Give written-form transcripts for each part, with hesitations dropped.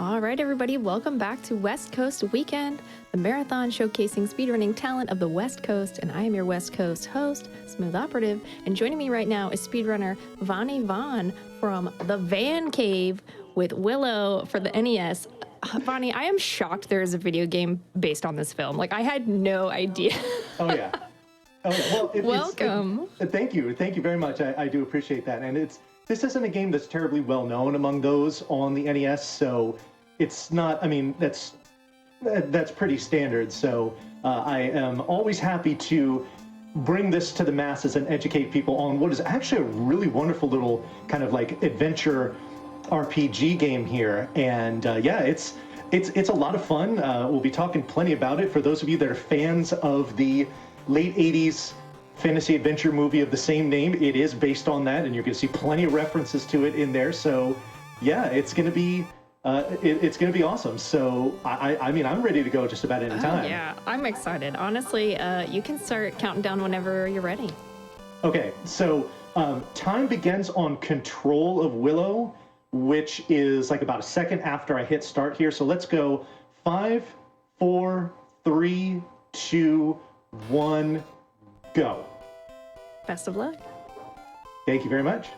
All right, everybody, welcome back to West Coast Weekend, the marathon showcasing speedrunning talent of the West Coast, and I am your West Coast host, SmoothOperative, and joining me right now is speedrunner Vonnie Vaughn from the Van Cave with Willow for the NES. Vonnie, I am shocked there is a video game based on this film. Like, I had no idea. Oh, yeah. Oh, yeah. Well, Welcome. Thank you very much. I do appreciate that. And this isn't a game that's terribly well known among those on the NES, so it's not. I mean, that's pretty standard. So I am always happy to bring this to the masses and educate people on what is actually a really wonderful little kind of like adventure RPG game here. And yeah, it's a lot of fun. We'll be talking plenty about it. For those of you that are fans of the late 80s fantasy adventure movie of the same name, it is based on that, and you're going to see plenty of references to it in there. So yeah, it's going to be awesome. So I mean, I'm ready to go just about any time. Yeah, I'm excited. Honestly, you can start counting down whenever you're ready. Okay, so time begins on control of Willow, which is like about a second after I hit start here. So let's go 5, 4, 3, 2, 1, go. Best of luck. Thank you very much.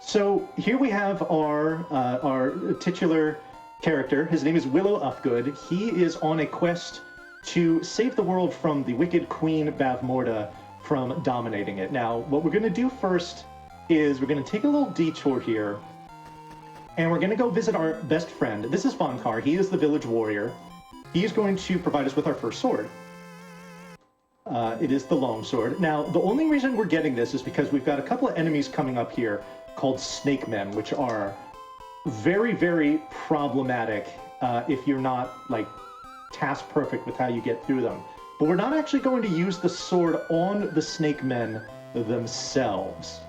So here we have our titular character. His name is Willow Ufgood. He is on a quest to save the world from the wicked Queen Bavmorda from dominating it. Now, what we're going to do first is we're going to take a little detour here, and we're going to go visit our best friend. This is Vonkar. He is the village warrior. He is going to provide us with our first sword. It is the longsword. Now, the only reason we're getting this is because we've got a couple of enemies coming up here called snake men, which are very, very problematic if you're not like task perfect with how you get through them. But we're not actually going to use the sword on the snake men themselves.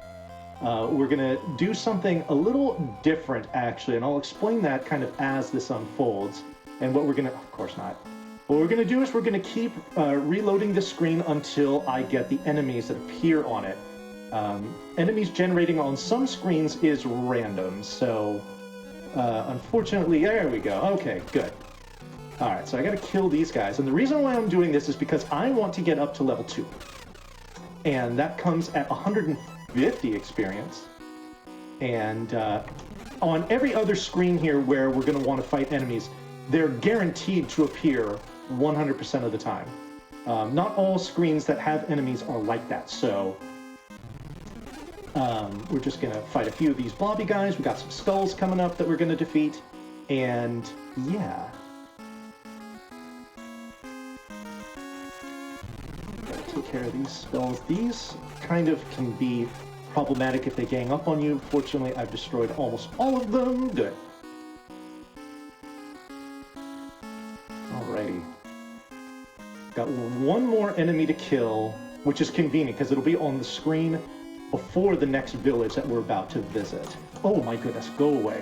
We're going to do something a little different, actually, and I'll explain that kind of as this unfolds. And what we're going to, of course not. What we're going to do is we're going to keep reloading the screen until I get the enemies that appear on it. Enemies generating on some screens is random, so unfortunately, there we go. Okay, good. All right, so I got to kill these guys. And the reason why I'm doing this is because I want to get up to level 2. And that comes at 150 experience. And on every other screen here where we're going to want to fight enemies, they're guaranteed to appear 100% of the time. Not all screens that have enemies are like that, so we're just going to fight a few of these blobby guys. We got some skulls coming up that we're going to defeat, and yeah. Gotta take care of these skulls. These kind of can be problematic if they gang up on you. Fortunately, I've destroyed almost all of them. Good. Alrighty. Got one more enemy to kill, which is convenient because it'll be on the screen before the next village that we're about to visit. Oh my goodness, go away.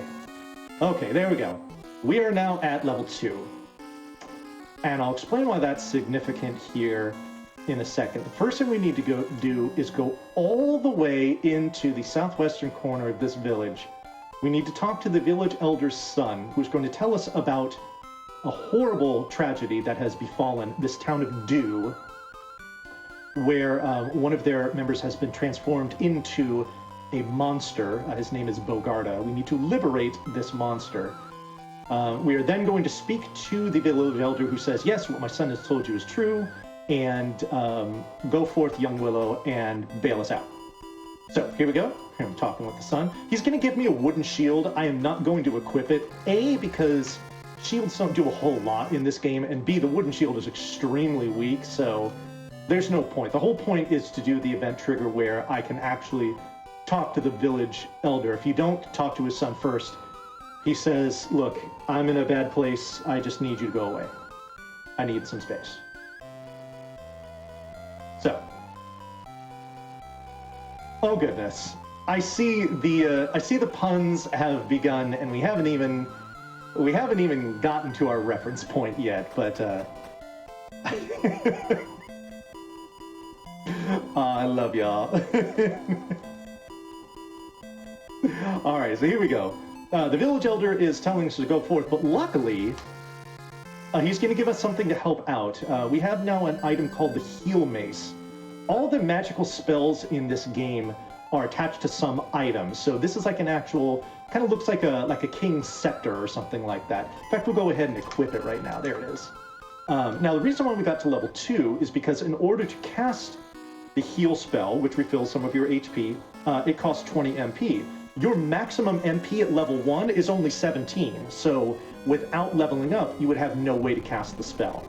Okay, there we go. We are now at level 2. And I'll explain why that's significant here in a second. The first thing we need to do is go all the way into the southwestern corner of this village. We need to talk to the village elder's son, who's going to tell us about a horrible tragedy that has befallen this town of Dew, where one of their members has been transformed into a monster. His name is Bogarda. We need to liberate this monster. We are then going to speak to the village elder, who says, yes, what my son has told you is true, and go forth, young Willow, and bail us out. So here we go. I'm talking with the son. He's going to give me a wooden shield. I am not going to equip it, A, because shields don't do a whole lot in this game, and B, the wooden shield is extremely weak, so there's no point. The whole point is to do the event trigger where I can actually talk to the village elder. If you don't talk to his son first, he says, look, I'm in a bad place. I just need you to go away. I need some space. So. Oh goodness. I see the puns have begun, and we haven't even gotten to our reference point yet, but I love y'all. All right, so here we go. The village elder is telling us to go forth, but luckily, he's going to give us something to help out. We have now an item called the Heal Mace. All the magical spells in this game are attached to some item, so this is like an actual, kind of looks like a king's scepter or something like that. In fact, we'll go ahead and equip it right now. There it is. Now, the reason why we got to level 2 is because in order to cast the heal spell, which refills some of your HP, it costs 20 MP. Your maximum MP at level 1 is only 17, so without leveling up, you would have no way to cast the spell.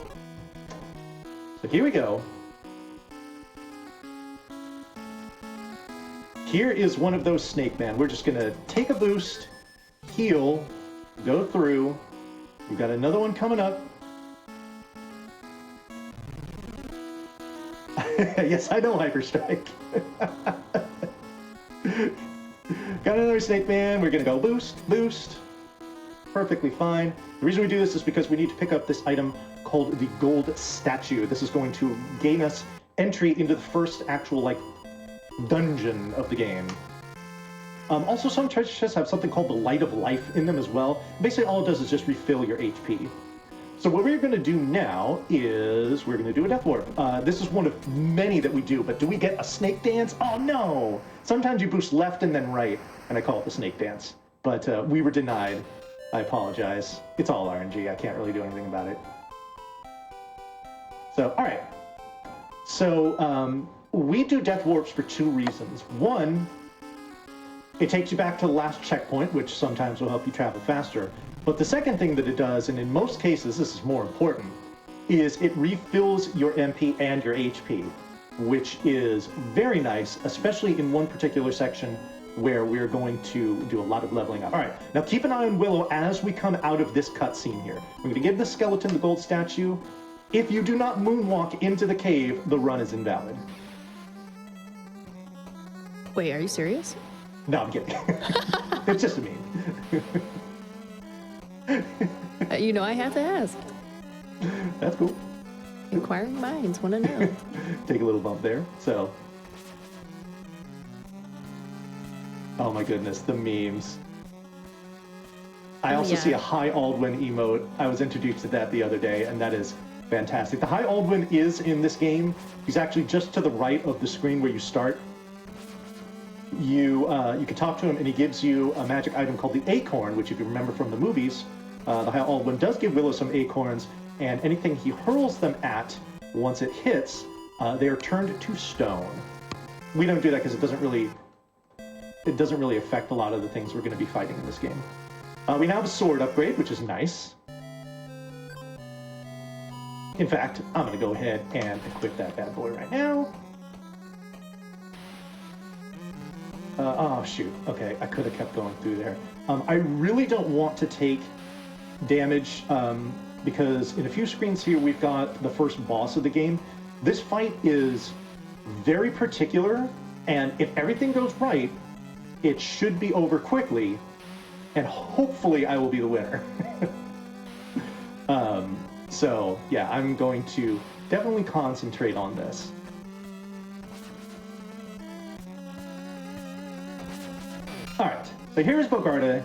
So here we go. Here is one of those Snake Man. We're just gonna take a boost, heal, go through. We've got another one coming up. Yes, I know, Hyperstrike. Got another Snake Man. We're gonna go boost, boost. Perfectly fine. The reason we do this is because we need to pick up this item called the Gold Statue. This is going to gain us entry into the first actual, like, dungeon of the game. Also, some treasure chests have something called the Light of Life in them as well. Basically, all it does is just refill your HP. So what we're going to do now is we're going to do a Death Warp. This is one of many that we do, but do we get a Snake Dance? Oh, no! Sometimes you boost left and then right, and I call it the Snake Dance. But we were denied. I apologize. It's all RNG. I can't really do anything about it. So, all right. So, we do Death Warps for 2 reasons. One, it takes you back to the last checkpoint, which sometimes will help you travel faster. But the second thing that it does, and in most cases this is more important, is it refills your MP and your HP, which is very nice, especially in one particular section where we're going to do a lot of leveling up. All right, now keep an eye on Willow as we come out of this cutscene here. We're going to give the skeleton the gold statue. If you do not moonwalk into the cave, the run is invalid. Wait, are you serious? No, I'm kidding. It's just a meme. You know, I have to ask. That's cool. Inquiring minds want to know. Take a little bump there. So, oh my goodness, the memes. I also see a High Aldwin emote. I was introduced to that the other day, and that is fantastic. The High Aldwin is in this game. He's actually just to the right of the screen where you start. You can talk to him, and he gives you a magic item called the Acorn, which, if you remember from the movies, the High Aldwin does give Willow some acorns, and anything he hurls them at, once it hits, they are turned to stone. We don't do that because it doesn't really affect a lot of the things we're going to be fighting in this game. We now have a sword upgrade, which is nice. In fact, I'm going to go ahead and equip that bad boy right now. Oh, shoot. Okay, I could have kept going through there. I really don't want to take damage because in a few screens here, we've got the first boss of the game. This fight is very particular, and if everything goes right, it should be over quickly, and hopefully I will be the winner. So, yeah, I'm going to definitely concentrate on this. All right, so here's Bogarda.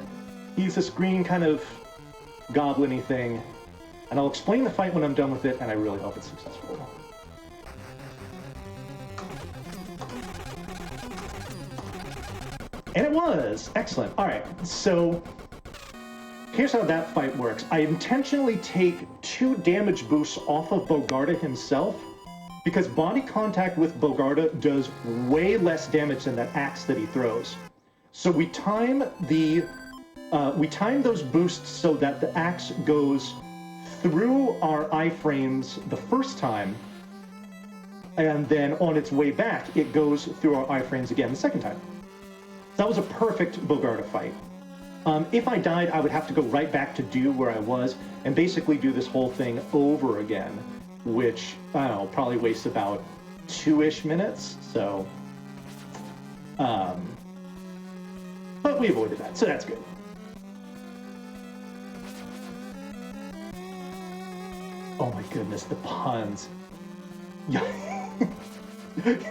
He's this green kind of goblin-y thing, and I'll explain the fight when I'm done with it, and I really hope it's successful. And it was! Excellent. All right, so here's how that fight works. I intentionally take 2 damage boosts off of Bogarda himself, because body contact with Bogarda does way less damage than that axe that he throws. So we time those boosts so that the axe goes through our iframes the first time, and then on its way back, it goes through our iframes again the second time. That was a perfect Bogarda fight. If I died, I would have to go right back to do where I was and basically do this whole thing over again, which, I don't know, probably wastes about 2-ish minutes, so... but we avoided that, so that's good. Oh my goodness, the puns. Yeah,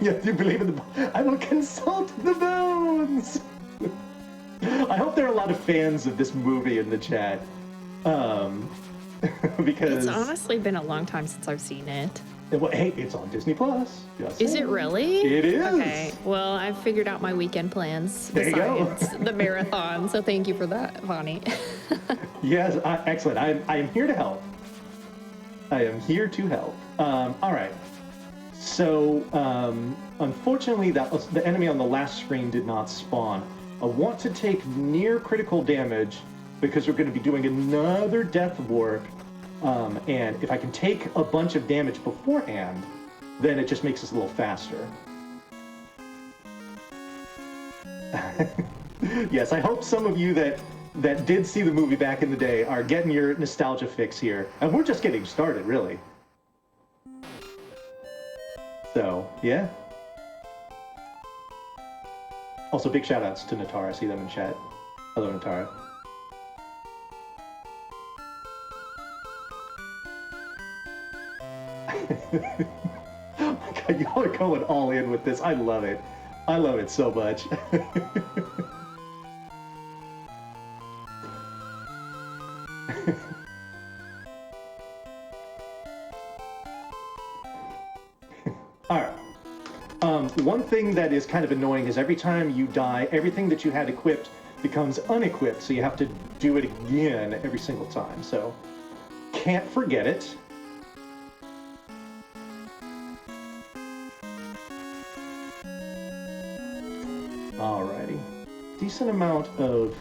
you believe in the... I will consult the bones! I hope there are a lot of fans of this movie in the chat. Because It's honestly been a long time since I've seen it. well, hey, it's on Disney Plus. Is it really? It is. Okay. Well, I've figured out my weekend plans There you go. besides the marathon. So thank you for that, Vonnie. Yes, excellent. I am here to help. I am here to help. All right. So, unfortunately, the enemy on the last screen did not spawn. I want to take near critical damage because we're going to be doing another death warp. And if I can take a bunch of damage beforehand, then it just makes us a little faster. Yes, I hope some of you that did see the movie back in the day are getting your nostalgia fix here. And we're just getting started, really. So, yeah. Also, big shout-outs to Natara. I see them in chat. Hello, Natara. Oh my god, y'all are going all in with this. I love it. I love it so much. Alright. One thing that is kind of annoying is every time you die, everything that you had equipped becomes unequipped, so you have to do it again every single time. So, can't forget it. Alrighty. Decent amount of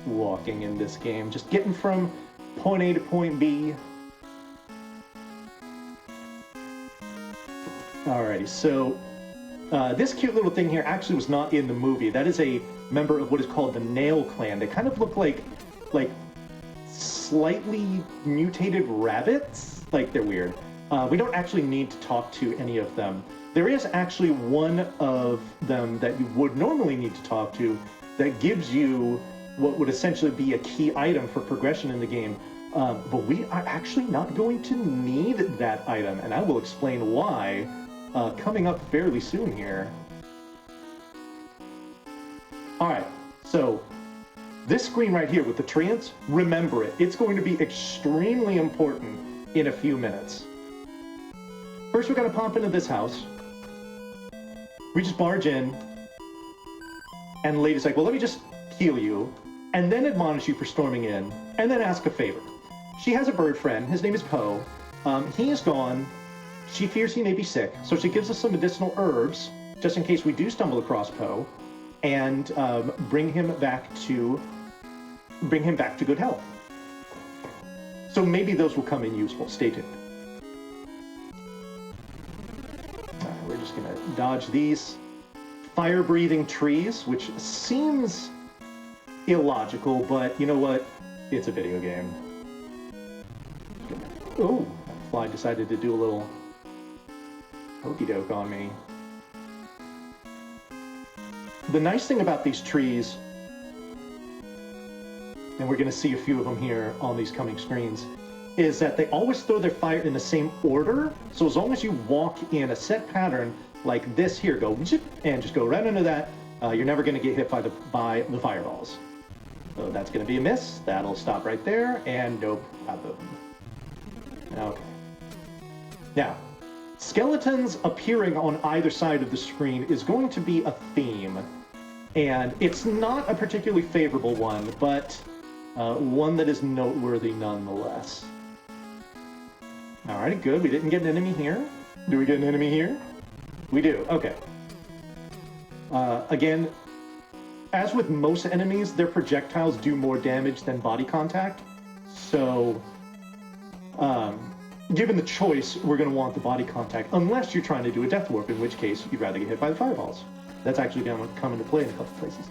walking in this game. Just getting from point A to point B. Alrighty, so this cute little thing here actually was not in the movie. That is a member of what is called the Nail Clan. They kind of look like slightly mutated rabbits. Like, they're weird. We don't actually need to talk to any of them. There is actually one of them that you would normally need to talk to that gives you what would essentially be a key item for progression in the game. But we are actually not going to need that item, and I will explain why coming up fairly soon here. Alright, so this screen right here with the treants, remember it. It's going to be extremely important in a few minutes. First, we're going to pop into this house. We just barge in, and the lady's like, well, let me just heal you, and then admonish you for storming in, and then ask a favor. She has a bird friend. His name is Poe. He is gone. She fears he may be sick, so she gives us some medicinal herbs, just in case we do stumble across Poe, and bring him back to good health. So maybe those will come in useful. Stay tuned. We're just gonna dodge these fire-breathing trees, which seems illogical, but you know what? It's a video game. Oh, that fly decided to do a little okey doke on me. The nice thing about these trees, and we're going to see a few of them here on these coming screens, is that they always throw their fire in the same order. So as long as you walk in a set pattern like this here, go and just go right into that, you're never going to get hit by the fireballs. So that's going to be a miss. That'll stop right there, and nope. Okay. Now, skeletons appearing on either side of the screen is going to be a theme, and it's not a particularly favorable one, but one that is noteworthy nonetheless. Alright, good. We didn't get an enemy here. Do we get an enemy here? We do. Okay. Again, as with most enemies, their projectiles do more damage than body contact, so given the choice, we're going to want the body contact, unless you're trying to do a death warp, in which case you'd rather get hit by the fireballs. That's actually going to come into play in a couple places.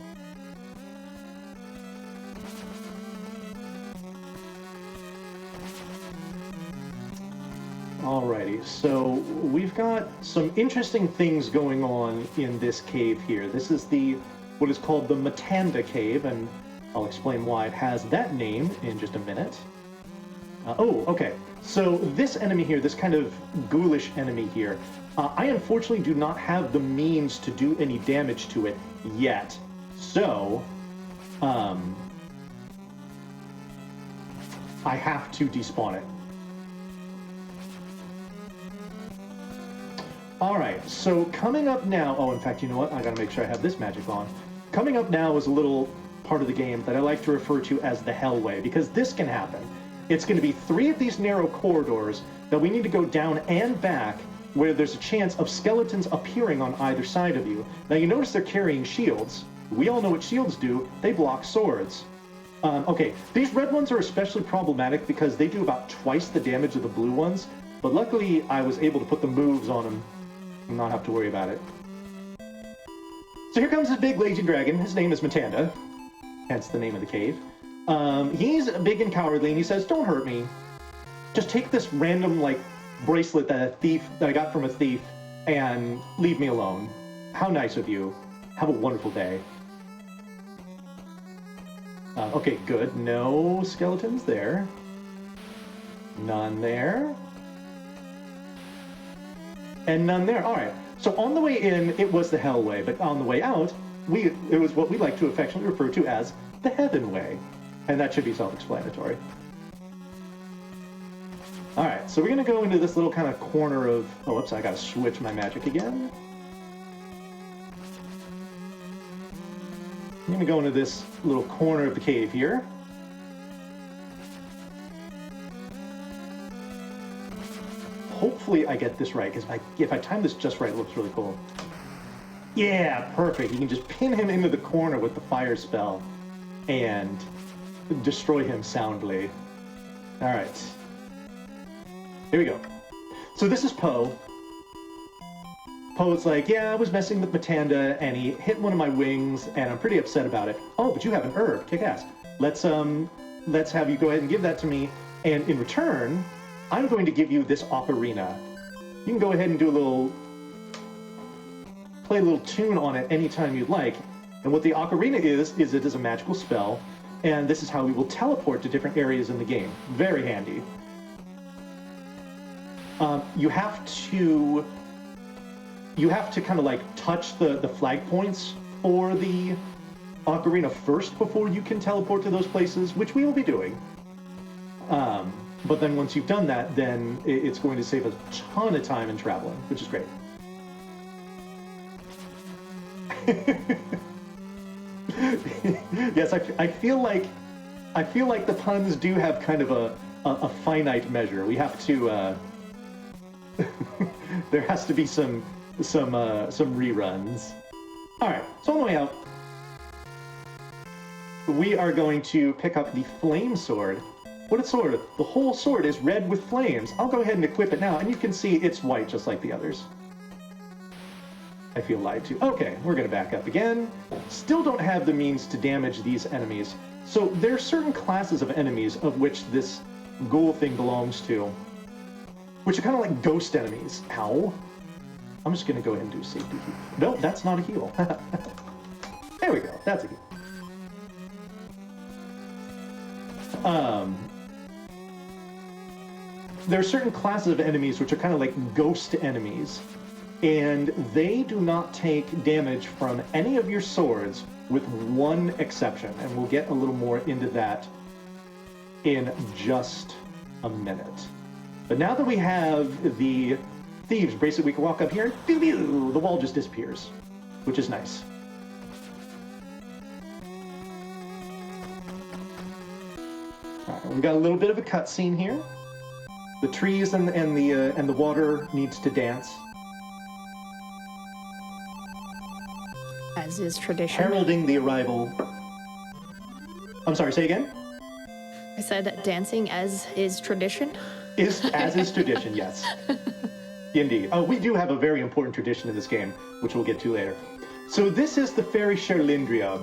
Alrighty, so we've got some interesting things going on in this cave here. This is what is called the Matanda Cave, and I'll explain why it has that name in just a minute. Okay. So this enemy here, this kind of ghoulish enemy here, I unfortunately do not have the means to do any damage to it yet. So I have to despawn it. All right, so coming up now, oh, in fact, you know what? I gotta make sure I have this magic on. Coming up now is a little part of the game that I like to refer to as the Hellway, because this can happen. It's gonna be 3 of these narrow corridors that we need to go down and back, where there's a chance of skeletons appearing on either side of you. Now, you notice they're carrying shields. We all know what shields do. They block swords. Okay, these red ones are especially problematic because they do about twice the damage of the blue ones, but luckily I was able to put the moves on them and not have to worry about it. So here comes this big lazy dragon. His name is Matanda, hence the name of the cave. He's big and cowardly, and he says, "Don't hurt me. Just take this random, like, bracelet that I got from a thief and leave me alone. How nice of you. Have a wonderful day." Okay, good. No skeletons there. None there. And none there. All right. So on the way in, it was the Hellway, but on the way out, it was what we like to affectionately refer to as the Heavenway. And that should be self-explanatory. All right, so we're going to go into this little kind of corner of... Oh, oops, I got to switch my magic again. I'm going to go into this little corner of the cave here. Hopefully I get this right, because if I time this just right, it looks really cool. Yeah, perfect. You can just pin him into the corner with the fire spell and destroy him soundly. All right. Here we go. So this is Poe. Poe's like, yeah, I was messing with Matanda, and he hit one of my wings, and I'm pretty upset about it. Oh, but you have an herb. Kick ass. Let's have you go ahead and give that to me, and in return, I'm going to give you this ocarina. You can go ahead and play a little tune on it anytime you'd like. And what the ocarina is it is a magical spell, and this is how we will teleport to different areas in the game. Very handy. You have to kind of like touch the flag points for the ocarina first before you can teleport to those places, which we will be doing. But then once you've done that, then it's going to save a ton of time in traveling, which is great. Yes, I feel like the puns do have kind of a finite measure. We have to there has to be some reruns. All right, so on the way out, we are going to pick up the flame sword. What a sword! The whole sword is red with flames. I'll go ahead and equip it now, and you can see it's white just like the others. I feel lied to. Okay, we're gonna back up again. Still don't have the means to damage these enemies. So there are certain classes of enemies of which this ghoul thing belongs to, which are kind of like ghost enemies. Ow. I'm just gonna go ahead and do a safety heal. Nope, that's not a heal. There we go, that's a heal. There are certain classes of enemies which are kind of like ghost enemies, and they do not take damage from any of your swords with one exception, and we'll get a little more into that in just a minute. But now that we have the thieves bracelet, we can walk up here, pew, pew, the wall just disappears, which is nice. All right, we've got a little bit of a cutscene here. The trees and the water needs to dance. As is tradition. Heralding the arrival. I'm sorry, say again? I said dancing as is tradition. As is tradition, yes. Indeed. Oh, we do have a very important tradition in this game, which we'll get to later. So this is the fairy Sherlindria.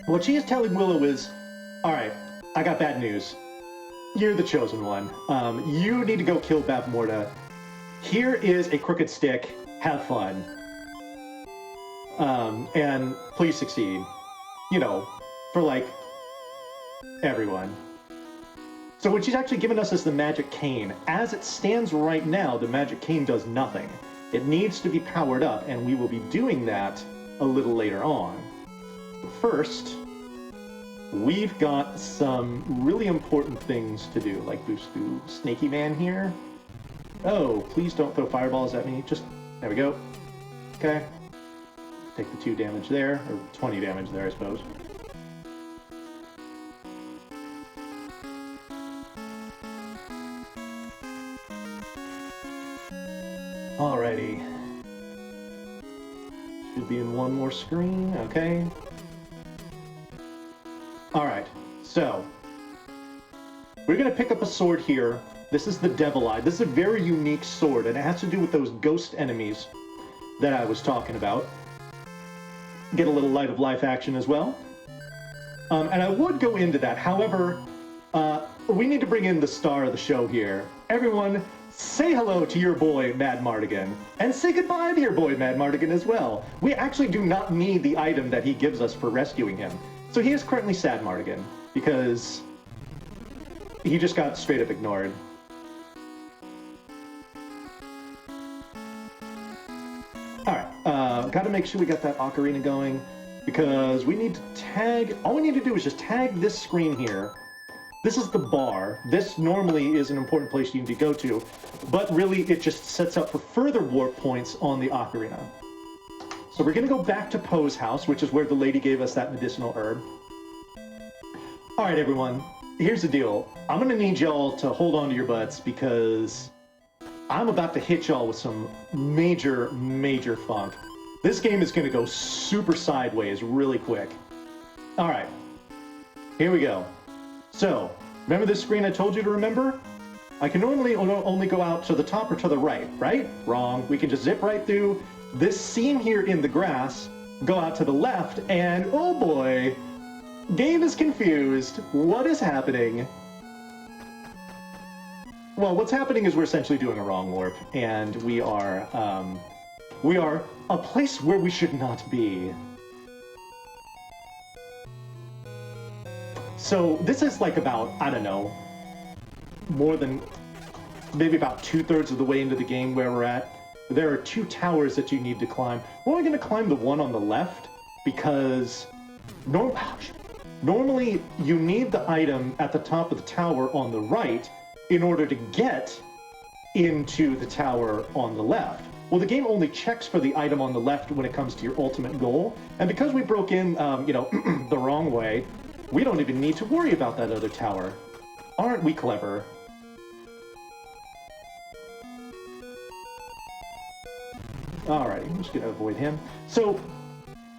What she is telling Willow is, all right, I got bad news. You're the chosen one. You need to go kill Bavmorda. Here is a crooked stick. Have fun. And please succeed. You know, for like everyone. So what she's actually given us is the magic cane. As it stands right now, the magic cane does nothing. It needs to be powered up, and we will be doing that a little later on. But first, we've got some really important things to do, like boost through Snaky Man here. Oh, please don't throw fireballs at me. Just, there we go. Okay. Take the 2 damage there, or 20 damage there, I suppose. Alrighty. Should be in one more screen, okay. Alright, so we're gonna pick up a sword here. This is the Devil Eye. This is a very unique sword, and it has to do with those ghost enemies that I was talking about. Get a little light of life action as well. And I would go into that. However, we need to bring in the star of the show here. Everyone, say hello to your boy, Mad Mardigan, and say goodbye to your boy, Mad Mardigan, as well. We actually do not need the item that he gives us for rescuing him. So he is currently Sad Mardigan, because he just got straight up ignored. Alright, gotta make sure we got that ocarina going, because we need to tag, all we need to do is just tag this screen here. This is the bar. This normally is an important place you need to go to, but really it just sets up for further warp points on the ocarina. So we're gonna go back to Poe's house, which is where the lady gave us that medicinal herb. Alright everyone, here's the deal. I'm gonna need y'all to hold on to your butts, because I'm about to hit y'all with some major, major funk. This game is gonna go super sideways really quick. Alright, here we go. So, remember this screen I told you to remember? I can normally only go out to the top or to the right, right? Wrong. We can just zip right through this seam here in the grass, go out to the left, and oh boy, game is confused. What is happening? Well, what's happening is we're essentially doing a wrong warp, and we are a place where we should not be. So this is like about, I don't know, more than, maybe about 2/3 of the way into the game where we're at. There are 2 towers that you need to climb. We're only going to climb the one on the left, because normally you need the item at the top of the tower on the right in order to get into the tower on the left. Well, the game only checks for the item on the left when it comes to your ultimate goal, and because we broke in, the wrong way, we don't even need to worry about that other tower. Aren't we clever? Alrighty, I'm just gonna avoid him. So,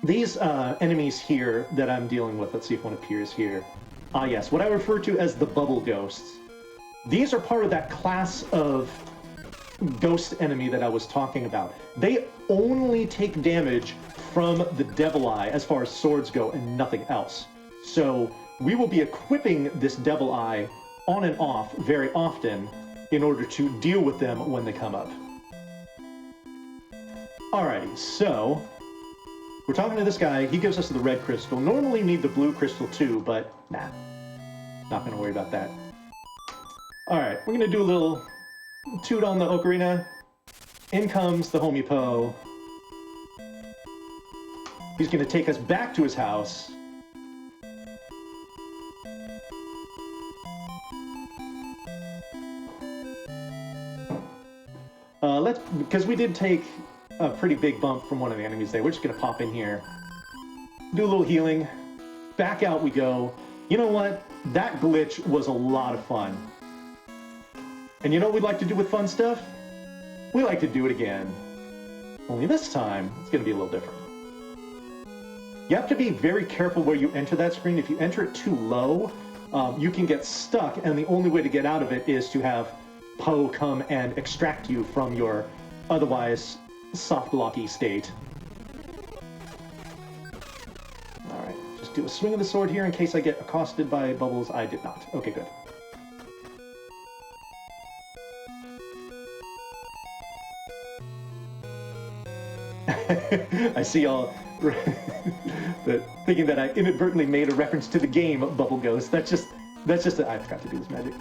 these enemies here that I'm dealing with, let's see if one appears here. Ah yes, what I refer to as the bubble ghosts. These are part of that class of ghost enemy that I was talking about. They only take damage from the Devil Eye as far as swords go and nothing else. So we will be equipping this Devil Eye on and off very often in order to deal with them when they come up. Alrighty, so we're talking to this guy. He gives us the red crystal. Normally you need the blue crystal too, but nah, not gonna worry about that. Alright, we're gonna do a little toot on the ocarina. In comes the homie Poe. He's gonna take us back to his house. Because we did take a pretty big bump from one of the enemies there. We're just gonna pop in here, do a little healing, back out we go. You know what? That glitch was a lot of fun. And you know what we'd like to do with fun stuff? We like to do it again. Only this time, it's gonna be a little different. You have to be very careful where you enter that screen. If you enter it too low, you can get stuck, and the only way to get out of it is to have Poe come and extract you from your otherwise soft blocky state. Alright, just do a swing of the sword here in case I get accosted by bubbles. I did not. Okay, good. I see y'all thinking that I inadvertently made a reference to the game Bubble Ghost. That's just I forgot to do this magic.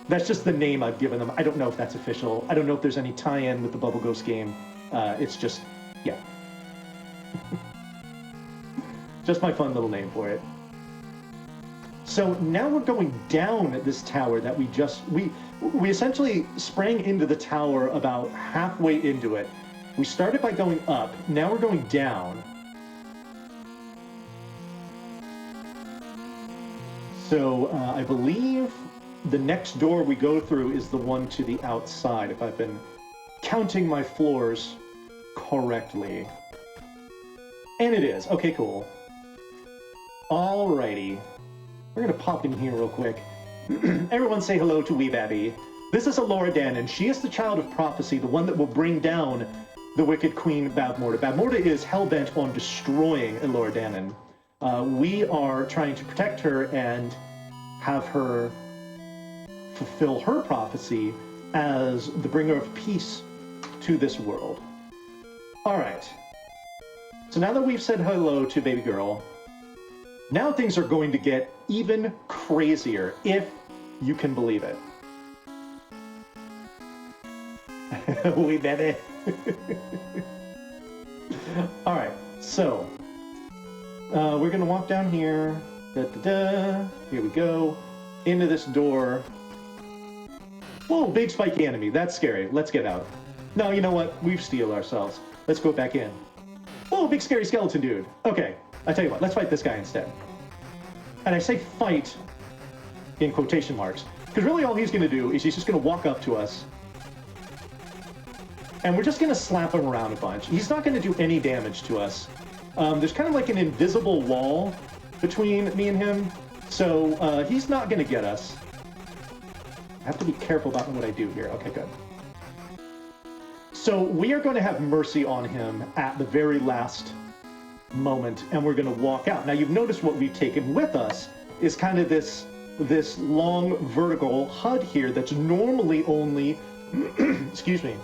That's just the name I've given them. I don't know if that's official. I don't know if there's any tie-in with the Bubble Ghost game. It's just, yeah. Just my fun little name for it. So now we're going down this tower that we essentially sprang into the tower about halfway into it. We started by going up, now we're going down. So I believe the next door we go through is the one to the outside, if I've been counting my floors correctly. And it is. Okay, cool. Alrighty. We're gonna pop in here real quick. Everyone say hello to Wee Babby. This is Elora Danon. She is the child of prophecy, the one that will bring down the wicked Queen Bavmorda. Bavmorda is hell-bent on destroying Elora Danon. We are trying to protect her and have her fulfill her prophecy as the bringer of peace to this world. Alright. So now that we've said hello to baby girl, now things are going to get even crazier, if you can believe it. We bet it. Alright, so we're gonna walk down here. Here we go. Into this door. Whoa, big spiky enemy. That's scary. Let's get out. No, you know what? We've steeled ourselves. Let's go back in. Whoa, big scary skeleton dude. Okay, I tell you what, let's fight this guy instead. And I say fight in quotation marks, because really all he's gonna do is he's just gonna walk up to us, and we're just gonna slap him around a bunch. He's not gonna do any damage to us. There's kind of like an invisible wall between me and him, so he's not gonna get us. I have to be careful about what I do here. Okay, good. So we are going to have mercy on him at the very last moment, and we're going to walk out. Now, you've noticed what we've taken with us is kind of this long vertical HUD here that's normally only, excuse me,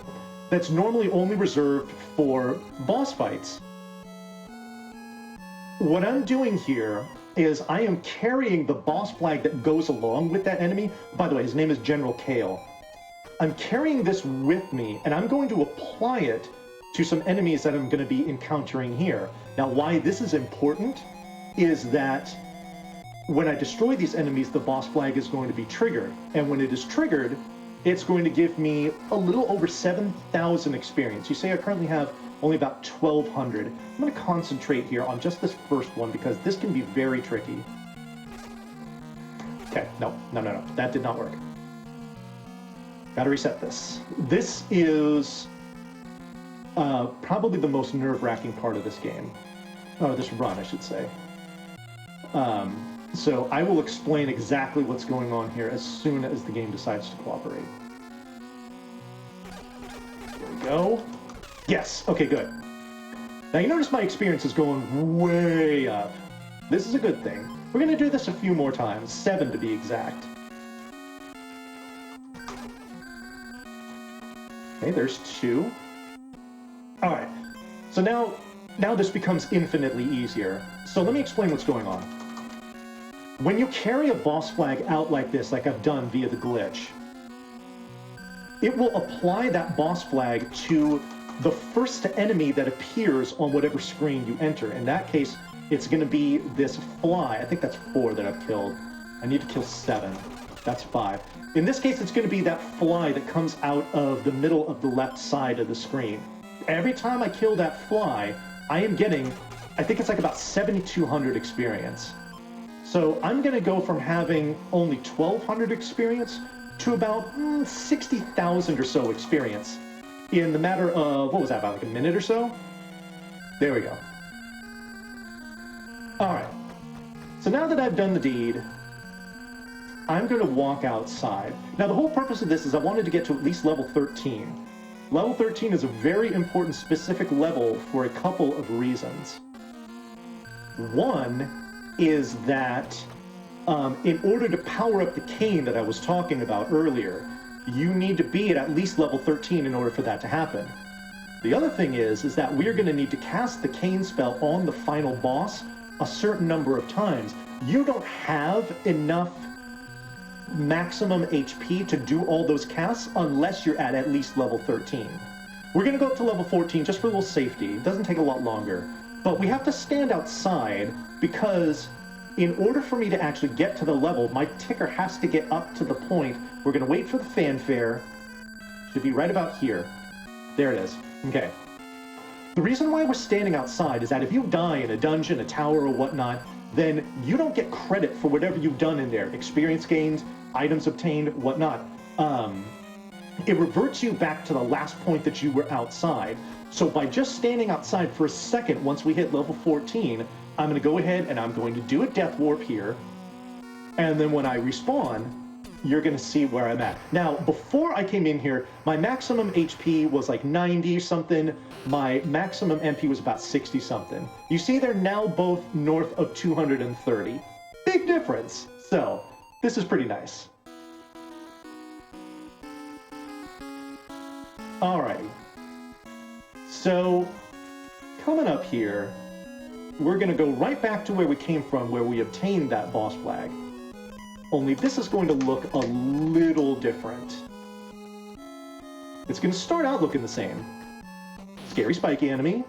that's normally only reserved for boss fights. What I'm doing here is I am carrying the boss flag that goes along with that enemy. By the way, his name is General Kale. I'm carrying this with me, and I'm going to apply it to some enemies that I'm going to be encountering here. Now, why this is important is that when I destroy these enemies, the boss flag is going to be triggered. And when it is triggered, it's going to give me a little over 7,000 experience. You say I currently have only about 1,200. I'm going to concentrate here on just this first one because this can be very tricky. Okay, no, that did not work. Gotta reset this. This is probably the most nerve-wracking part of this game. Or this run, I should say. So I will explain exactly what's going on here as soon as the game decides to cooperate. Here we go. Yes, okay, good. Now you notice my experience is going way up. This is a good thing. We're gonna do this a few more times, 7 to be exact. Okay, there's 2. All right, so now this becomes infinitely easier. So let me explain what's going on. When you carry a boss flag out like this, like I've done via the glitch, it will apply that boss flag to the first enemy that appears on whatever screen you enter. In that case, it's going to be this fly. I think that's 4 that I've killed. I need to kill 7. That's 5. In this case, it's going to be that fly that comes out of the middle of the left side of the screen. Every time I kill that fly, I am getting, I think it's like about 7,200 experience. So I'm going to go from having only 1,200 experience to about 60,000 or so experience in the matter of, what was that, about like a minute or so? There we go. All right. So now that I've done the deed, I'm going to walk outside. Now, the whole purpose of this is I wanted to get to at least level 13. Level 13 is a very important specific level for a couple of reasons. One is that in order to power up the cane that I was talking about earlier, you need to be at least level 13 in order for that to happen. The other thing is that we're going to need to cast the cane spell on the final boss a certain number of times. You don't have enough maximum HP to do all those casts unless you're at least level 13. We're going to go up to level 14 just for a little safety. It doesn't take a lot longer. But we have to stand outside because in order for me to actually get to the level, my ticker has to get up to the point. We're going to wait for the fanfare. Should be right about here. There it is. Okay. The reason why we're standing outside is that if you die in a dungeon, a tower, or whatnot, then you don't get credit for whatever you've done in there. Experience gained, items obtained, whatnot. It reverts you back to the last point that you were outside. So by just standing outside for a second, once we hit level 14, I'm going to go ahead and I'm going to do a death warp here. And then when I respawn, you're going to see where I'm at. Now, before I came in here, my maximum HP was like 90 something. My maximum MP was about 60 something. You see they're now both north of 230. Big difference. So this is pretty nice. Alrighty. So coming up here, we're going to go right back to where we came from, where we obtained that boss flag. Only this is going to look a little different. It's going to start out looking the same. Scary spiky enemy.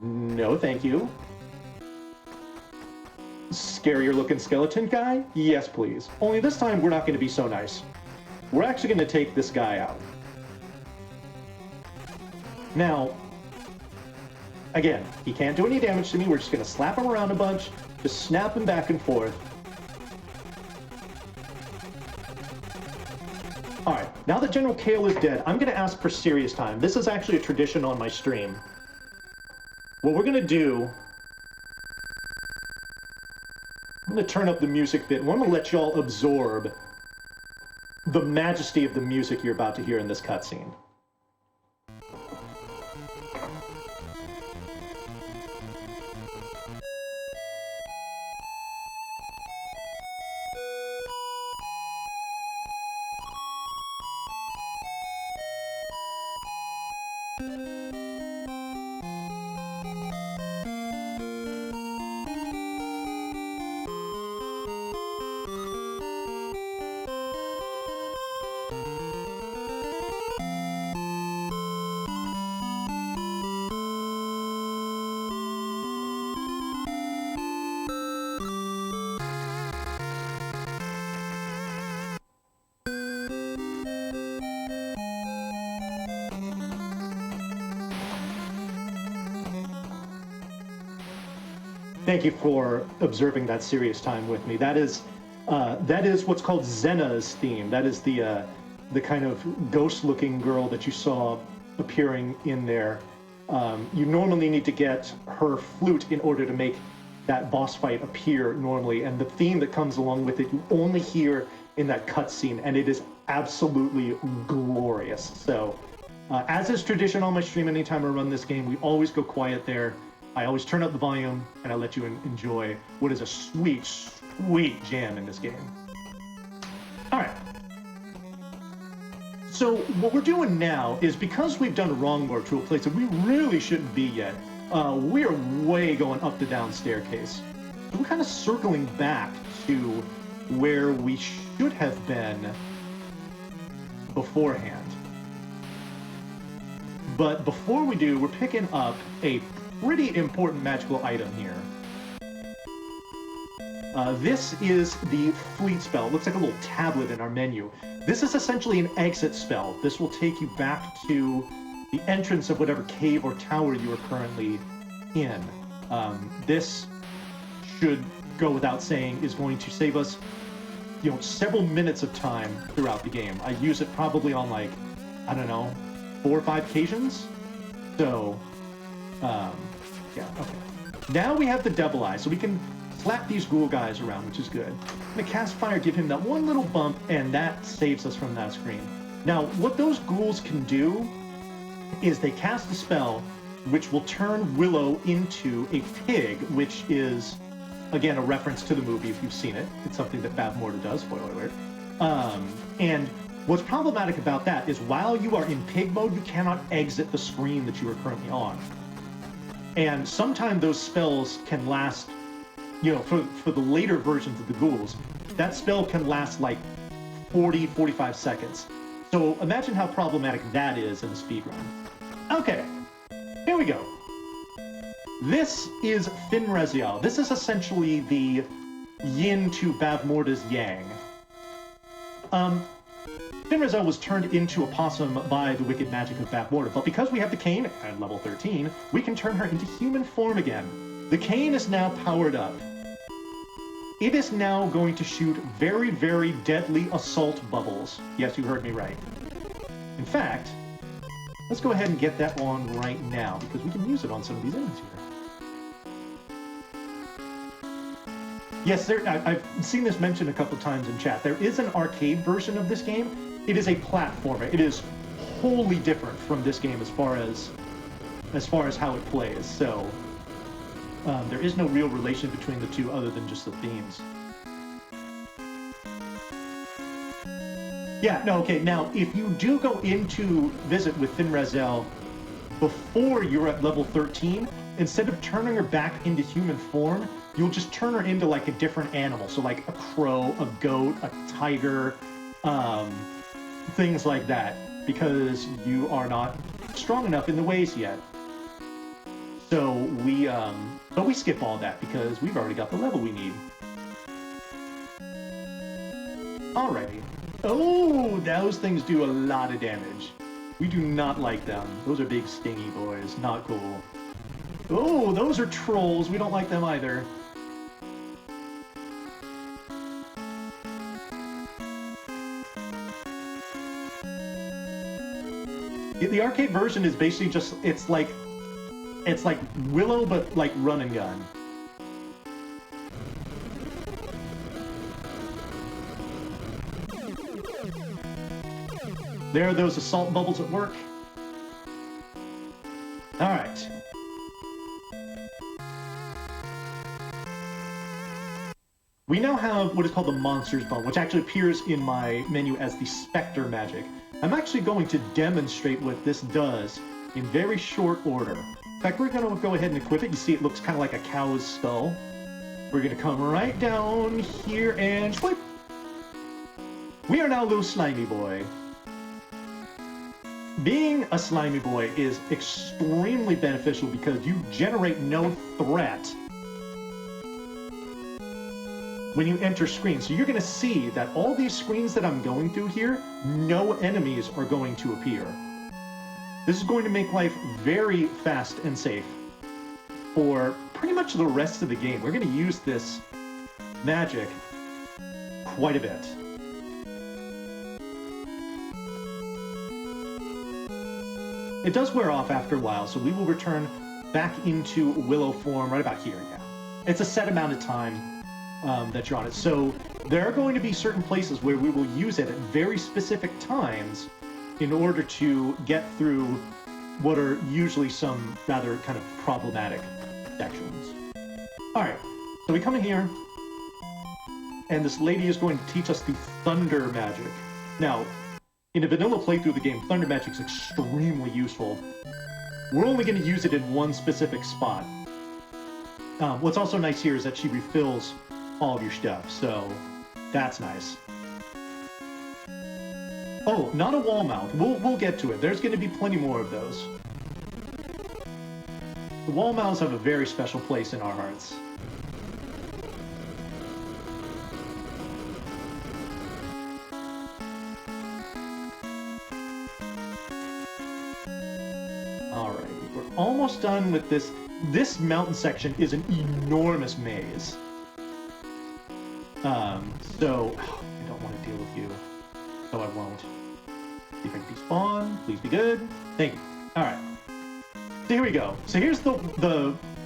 No, thank you. Scarier looking skeleton guy? Yes, please. Only this time we're not going to be so nice. We're actually going to take this guy out. Now, again, he can't do any damage to me. We're just going to slap him around a bunch, just snap him back and forth. Alright, now that General Kale is dead, I'm going to ask for serious time. This is actually a tradition on my stream. What we're going to do... I'm going to turn up the music bit, and I'm going to let y'all absorb the majesty of the music you're about to hear in this cutscene. Thank you for observing that serious time with me. That is what's called Zena's theme. That is the kind of ghost-looking girl that you saw appearing in there. You normally need to get her flute in order to make that boss fight appear normally, and the theme that comes along with it you only hear in that cutscene, and it is absolutely glorious. So, as is tradition on my stream, anytime I run this game, we always go quiet there. I always turn up the volume, and I let you enjoy what is a sweet, sweet jam in this game. All right. So what we're doing now is, because we've done a wrong warp to a place that we really shouldn't be yet, we are way going up the down staircase. So we're kind of circling back to where we should have been beforehand. But before we do, we're picking up a pretty important magical item here. This is the fleet spell. It looks like a little tablet in our menu. This is essentially an exit spell. This will take you back to the entrance of whatever cave or tower you are currently in. This should go without saying is going to save us, several minutes of time throughout the game. I use it probably on, like, I don't know, 4 or 5 occasions. So, yeah, okay. Now we have the Devil Eye, so we can slap these ghoul guys around, which is good. I'm gonna cast fire, give him that one little bump, and that saves us from that screen. Now, what those ghouls can do is they cast a spell which will turn Willow into a pig, which is, again, a reference to the movie if you've seen it. It's something that Bavmorda does, spoiler alert. And what's problematic about that is while you are in pig mode, you cannot exit the screen that you are currently on. And sometimes those spells can last, for the later versions of the ghouls, that spell can last like 40, 45 seconds. So imagine how problematic that is in a speedrun. Okay, here we go. This is Finrezial. This is essentially the yin to Bavmorda's yang. Finrazel was turned into a possum by the wicked magic of Bavmorda, but because we have the cane at level 13, we can turn her into human form again. The cane is now powered up. It is now going to shoot very, very deadly assault bubbles. Yes, you heard me right. In fact, let's go ahead and get that on right now, because we can use it on some of these enemies here. Yes, I've seen this mentioned a couple times in chat. There is an arcade version of this game. It is a platformer. It is wholly different from this game as far as how it plays. So there is no real relation between the two other than just the themes. Yeah, no, okay. Now, if you do go into visit with Finrazel before you're at level 13, instead of turning her back into human form, you'll just turn her into like a different animal. So like a crow, a goat, a tiger, things like that, because you are not strong enough in the ways yet. So but we skip all that because we've already got the level we need. Alrighty. Oh, those things do a lot of damage. We do not like them. Those are big stingy boys. Not cool. Oh, those are trolls. We don't like them either. The arcade version is basically just, it's like Willow, but like run and gun. There are those assault bubbles at work. All right. We now have what is called the Monster's Bone, which actually appears in my menu as the Spectre magic. I'm actually going to demonstrate what this does in very short order. In fact, we're going to go ahead and equip it. You see it looks kind of like a cow's skull. We're going to come right down here and swipe. We are now a little slimy boy. Being a slimy boy is extremely beneficial because you generate no threat when you enter screens. So you're going to see that all these screens that I'm going through here, no enemies are going to appear. This is going to make life very fast and safe for pretty much the rest of the game. We're going to use this magic quite a bit. It does wear off after a while, so we will return back into Willow form right about here, yeah. It's a set amount of time that you're on it. So there are going to be certain places where we will use it at very specific times in order to get through what are usually some rather kind of problematic sections. All right, so we come in here, and this lady is going to teach us the Thunder magic. Now, in a vanilla playthrough of the game, Thunder magic is extremely useful. We're only going to use it in one specific spot. What's also nice here is that she refills all of your stuff, so that's nice. Oh, not a wall mouth. We'll get to it. There's going to be plenty more of those. The wall mouths have a very special place in our hearts. Alrighty, we're almost done with this. This mountain section is an enormous maze. So I don't want to deal with you, so I won't. See if I can despawn. Please be good. Thank you. All right. So here we go. So here's the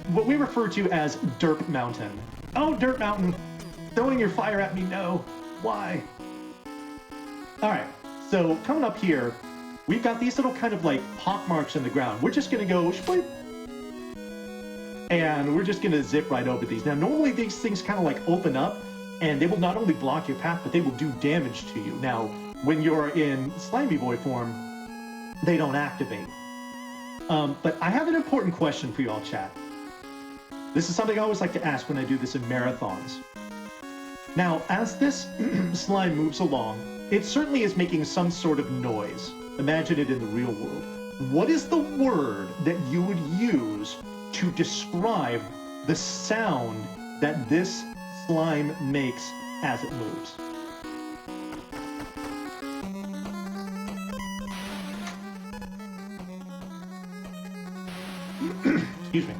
what we refer to as Derp Mountain. Oh, Derp Mountain, throwing your fire at me. No, why? All right. So coming up here, we've got these little kind of like pock marks in the ground. We're just gonna go split, and we're just gonna zip right over these. Now, normally these things kind of like open up, and they will not only block your path, but they will do damage to you. Now, when you're in Slimy Boy form, they don't activate. But I have an important question for you all, chat. This is something I always like to ask when I do this in marathons. Now, as this slime moves along, it certainly is making some sort of noise. Imagine it in the real world. What is the word that you would use to describe the sound that this slime makes as it moves. Excuse me.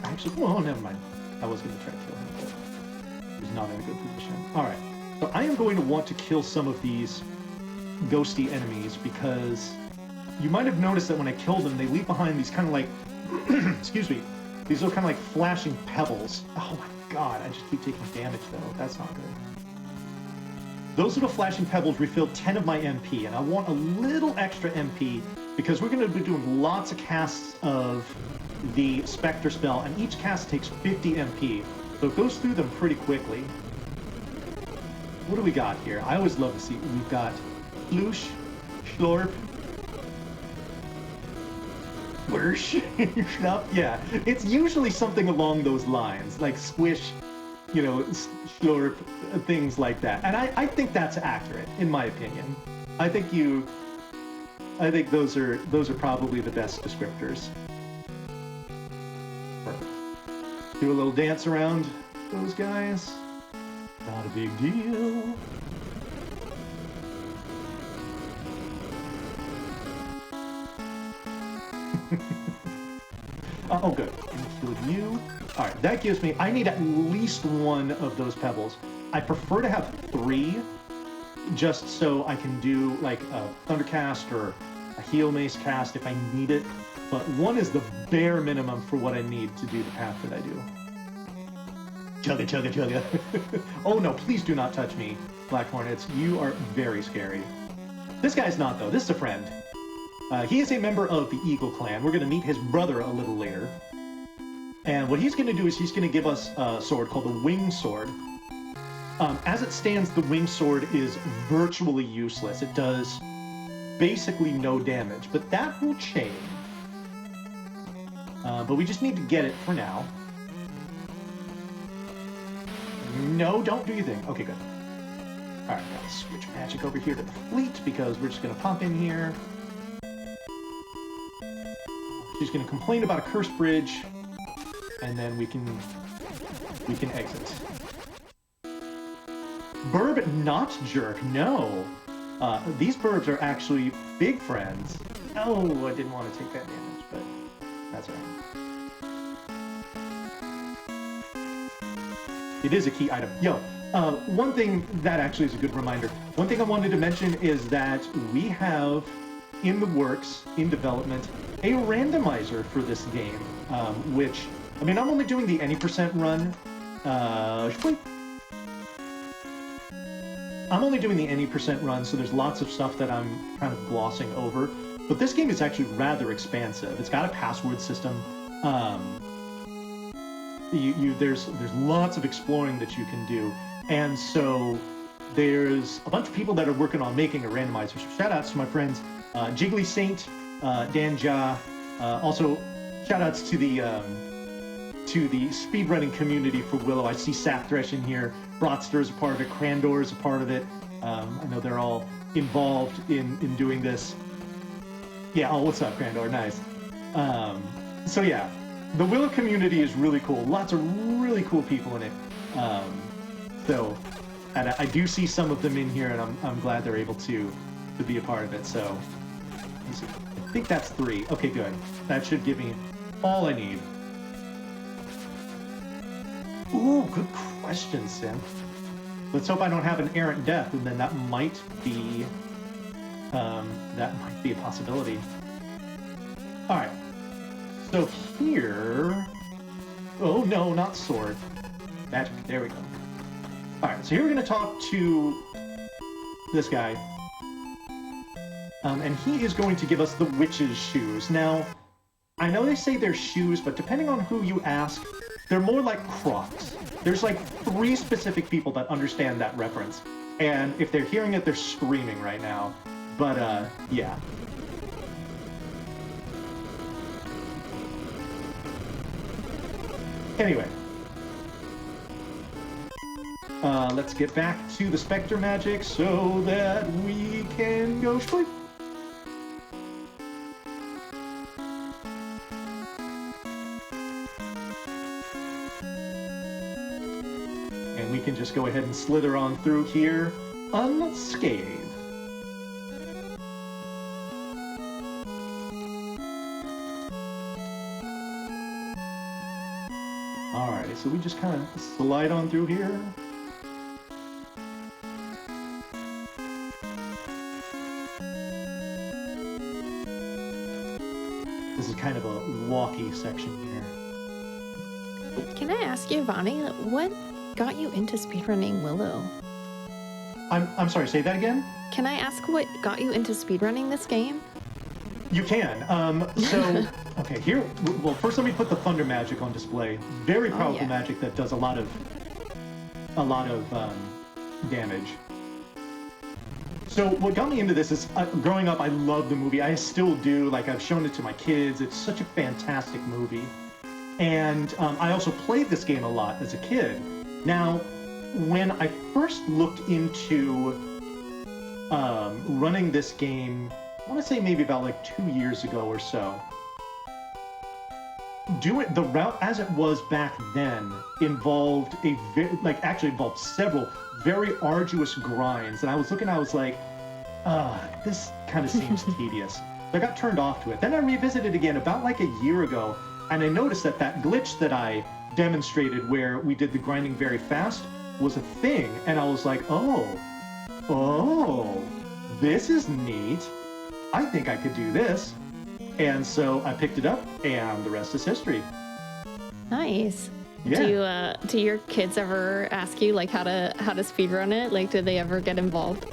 Actually, oh, never mind. I was going to try to kill him, but he's not in a good position. Alright, so I am going to want to kill some of these ghosty enemies because you might have noticed that when I kill them, they leave behind these kind of like, excuse me, these little kind of like flashing pebbles. Oh my god, I just keep taking damage though. That's not good. Those little flashing pebbles refill 10 of my MP, and I want a little extra MP because we're going to be doing lots of casts of the Spectre spell, and each cast takes 50 MP, so it goes through them pretty quickly. What do we got here? I always love to see. We've got Floosh, Schlorp, Squish, Schnupp. Yeah, it's usually something along those lines, like Squish, you know, Schlorp, things like that. And I think that's accurate, in my opinion. I think those are probably the best descriptors. Do a little dance around those guys. Not a big deal. Oh, good. Killed you. All right, that gives me. I need at least one of those pebbles. I prefer to have 3, just so I can do like a Thundercast or a Heal Mace cast if I need it. But 1 is the bare minimum for what I need to do the path that I do. Chugga, chugga, chugga. Oh no, please do not touch me, Black Hornets. You are very scary. This guy's not, though. This is a friend. He is a member of the Eagle Clan. We're going to meet his brother a little later. And what he's going to do is he's going to give us a sword called the Wing Sword. As it stands, the Wing Sword is virtually useless. It does basically no damage, but that will change. But we just need to get it for now. No, don't do your thing. Okay, good. Alright, gotta switch magic over here to the fleet because we're just gonna pop in here. She's gonna complain about a cursed bridge, and then we can exit. Burb, not jerk, no. These burbs are actually big friends. Oh, I didn't want to take that damage, but that's all right. It is a key item. Yo, one thing that actually is a good reminder. One thing I wanted to mention is that we have in the works, in development, a randomizer for this game, which, I mean, I'm only doing the any % run. I'm only doing the any % run, so there's lots of stuff that I'm kind of glossing over. But this game is actually rather expansive. It's got a password system. There's lots of exploring that you can do, and so there's a bunch of people that are working on making a randomizer. So shout outs to my friends Jiggly Saint, Dan Ja, also shout outs to the speedrunning community for Willow. I see Sapthresh in here, Bratster is a part of it, Crandor is a part of it. I know they're all involved in doing this. Yeah, oh, what's up, Crandor? Nice. So yeah. The Willow community is really cool. Lots of really cool people in it. And I do see some of them in here, and I'm glad they're able to be a part of it. So I think that's 3. Okay, good. That should give me all I need. Ooh, good question, Sim. Let's hope I don't have an errant death, and then that might be a possibility. All right. So here, oh no, not sword, magic, there we go. All right, so here we're gonna talk to this guy, and he is going to give us the witch's shoes. Now, I know they say they're shoes, but depending on who you ask, they're more like Crocs. There's like 3 specific people that understand that reference, and if they're hearing it, they're screaming right now, but yeah. Anyway. Let's get back to the Spectre magic so that we can go sleep. And we can just go ahead and slither on through here unscathed. Alright, so we just kind of slide on through here. This is kind of a walky section here. Can I ask you, Vonnie, what got you into speedrunning Willow? I'm sorry, say that again? Can I ask what got you into speedrunning this game? You can. So, okay, here, well, first let me put the Thunder magic on display. Very powerful magic that does a lot of damage. So what got me into this is, growing up, I loved the movie. I still do. Like, I've shown it to my kids. It's such a fantastic movie. And I also played this game a lot as a kid. Now, when I first looked into running this game, I want to say maybe about like 2 years ago or so, the route as it was back then involved involved several very arduous grinds, and I was looking, I was like, this kind of seems tedious. So I got turned off to it. Then I revisited again about like a year ago, and I noticed that glitch that I demonstrated where we did the grinding very fast was a thing, and I was like, oh, this is neat. I think I could do this. And so I picked it up, and the rest is history. Nice. Yeah. Do your kids ever ask you like how to speedrun it? Like, do they ever get involved?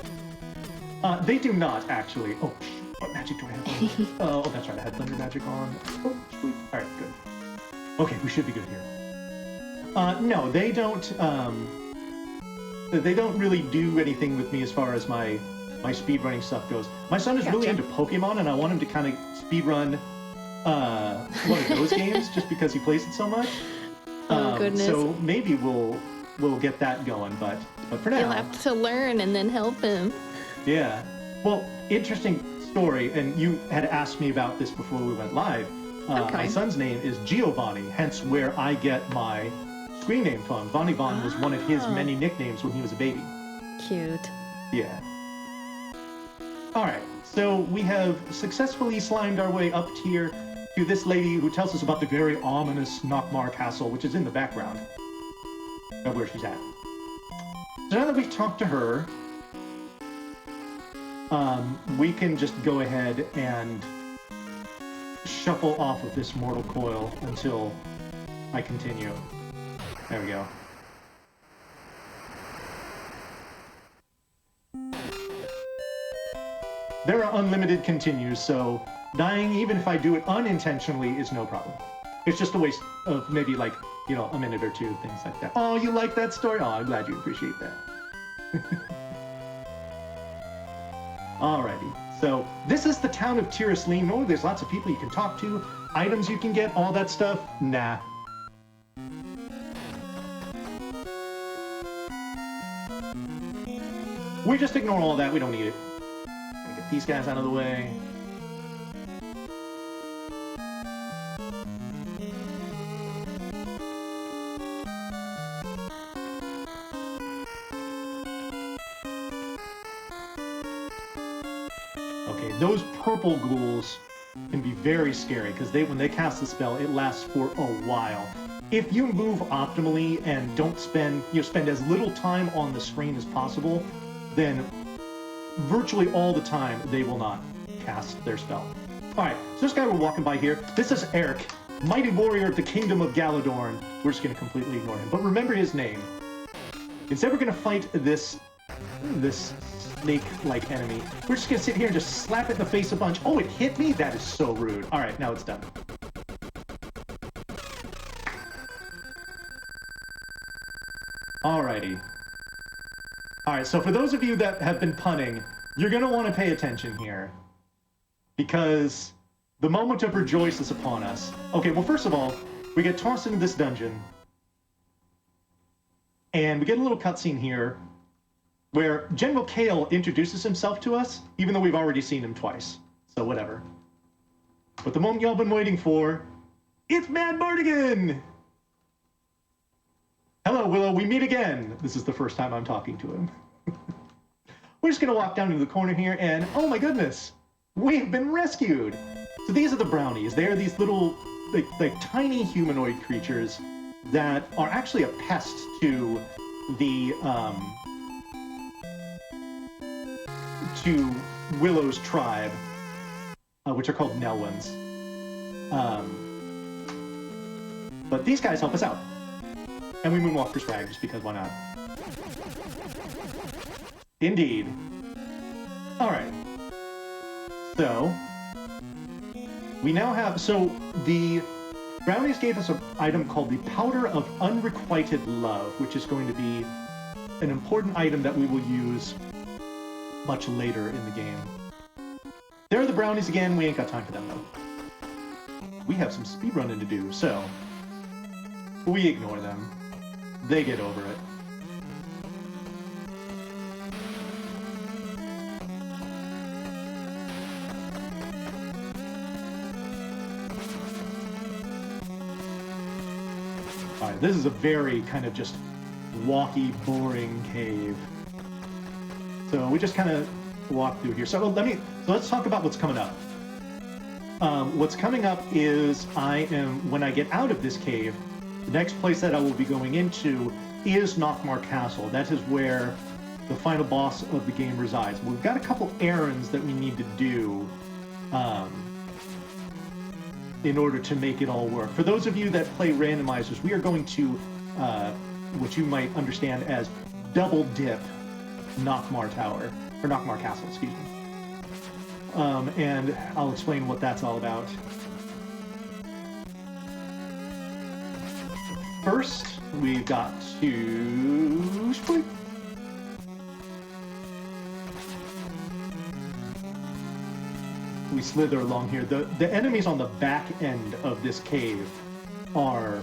They do not, actually. Oh, what magic do I have on? Oh, that's right. I had Thunder magic on. Oh, sweet. All right, good. Okay, we should be good here. No, they don't. They don't really do anything with me as far as my speedrunning stuff goes. My son is really into Pokemon, and I want him to kind of speedrun one of those games just because he plays it so much. Oh, goodness. So maybe we'll get that going, but for now... You'll have to learn and then help him. Yeah. Well, interesting story, and you had asked me about this before we went live. My son's name is Giovanni, hence where I get my screen name from. Vonnie Von was one of his many nicknames when he was a baby. Cute. Yeah. Alright, so we have successfully slimed our way up here to this lady who tells us about the very ominous Nockmar Castle, which is in the background of where she's at. So now that we've talked to her, we can just go ahead and shuffle off of this mortal coil until I continue. There we go. There are unlimited continues, so dying, even if I do it unintentionally, is no problem. It's just a waste of maybe like, a minute or two, things like that. Oh, you like that story? Oh, I'm glad you appreciate that. Alrighty, so this is the town of Tirislean. There's lots of people you can talk to, items you can get, all that stuff. Nah. We just ignore all that, we don't need it. Get these guys out of the way. Okay, those purple ghouls can be very scary because when they cast the spell, it lasts for a while. If you move optimally and don't spend as little time on the screen as possible, then virtually all the time they will not cast their spell. Alright, so this guy we're walking by here, this is Eric, mighty warrior of the kingdom of Galadorn. We're just going to completely ignore him, but remember his name. Instead we're going to fight this snake-like enemy. We're just going to sit here and just slap it in the face a bunch. Oh, it hit me? That is so rude. Alright, now it's done. Alrighty. Alright, so for those of you that have been punning, you're going to want to pay attention here. Because the moment of rejoice is upon us. Okay, well, first of all, we get tossed into this dungeon, And we get a little cutscene here where General Kale introduces himself to us, even though we've already seen him twice. So whatever. But the moment y'all been waiting for, it's Mad Mardigan! Hello, Willow, we meet again. This is the first time I'm talking to him. We're just gonna walk down into the corner here and, oh my goodness, we've been rescued! So these are the brownies. They are these little, like tiny humanoid creatures that are actually a pest to the, to Willow's tribe, which are called Nelwans. But these guys help us out. And we moonwalk for swag, just because why not? Indeed. Alright. So, we now have... So, the brownies gave us an item called the Powder of Unrequited Love, which is going to be an important item that we will use much later in the game. There are the brownies again. We ain't got time for them, though. We have some speedrunning to do, so we ignore them. They get over it. Alright, this is a very kind of just walky, boring cave. So we just kind of walk through here. So let's talk about what's coming up. What's coming up is when I get out of this cave, the next place that I will be going into is Nockmar Castle. That is where the final boss of the game resides. We've got a couple errands that we need to do in order to make it all work. For those of you that play randomizers, we are going to what you might understand as double dip Nockmar Tower, or Nockmar Castle, excuse me. And I'll explain what that's all about. First, we've got to... We slither along here. The enemies on the back end of this cave are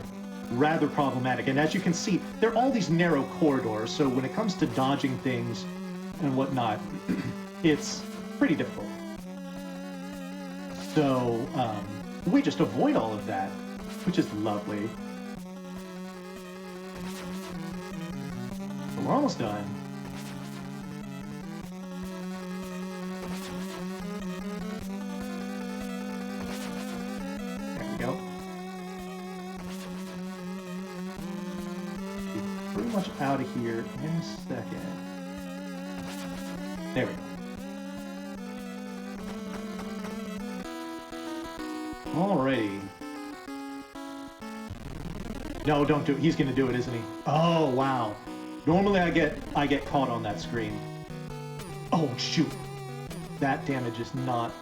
rather problematic. And as you can see, there are all these narrow corridors, so when it comes to dodging things and whatnot, it's pretty difficult. So, we just avoid all of that, which is lovely. But we're almost done. There we go. Be pretty much out of here in a second. There we go. Alrighty. No, don't do it. He's gonna do it, isn't he? Oh, wow. Normally I get caught on that screen. Oh, shoot. That damage is not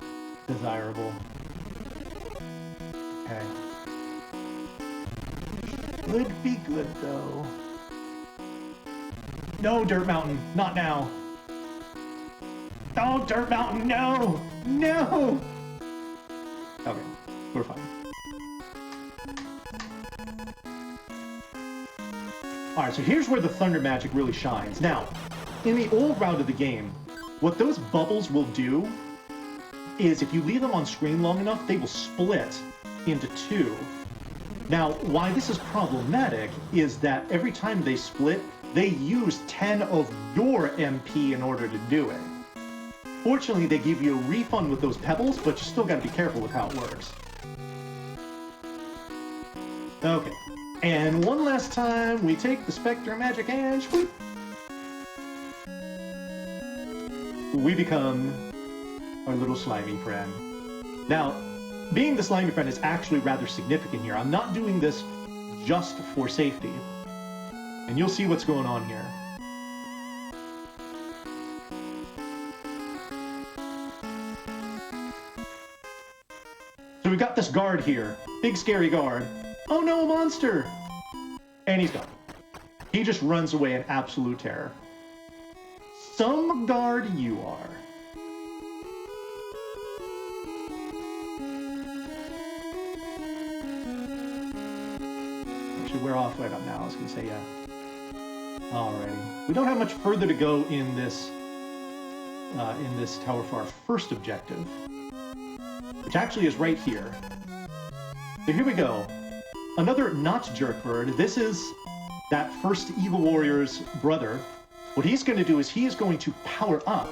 desirable. Okay. Could be good, though. No, Dirt Mountain. Not now. Oh, Dirt Mountain, no! No! Okay, we're fine. Alright, so here's where the thunder magic really shines. Now, in the old route of the game, what those bubbles will do is if you leave them on screen long enough, they will split into two. Now, why this is problematic is that every time they split, they use 10 of your MP in order to do it. Fortunately, they give you a refund with those pebbles, but you still gotta be careful with how it works. Okay. And one last time, we take the Spectre Magic and whoop, we become our little slimy friend. Now, being the slimy friend is actually rather significant here. I'm not doing this just for safety. And you'll see what's going on here. So we've got this guard here. Big scary guard. Oh no, a monster! And he's gone. He just runs away in absolute terror. Some guard you are. Actually, we're off right up now. I was gonna say, yeah. Alrighty. We don't have much further to go in this tower for our first objective, which actually is right here. So here we go. Another not jerk bird. This is that first Evil Warrior's brother. What he's going to do is he is going to power up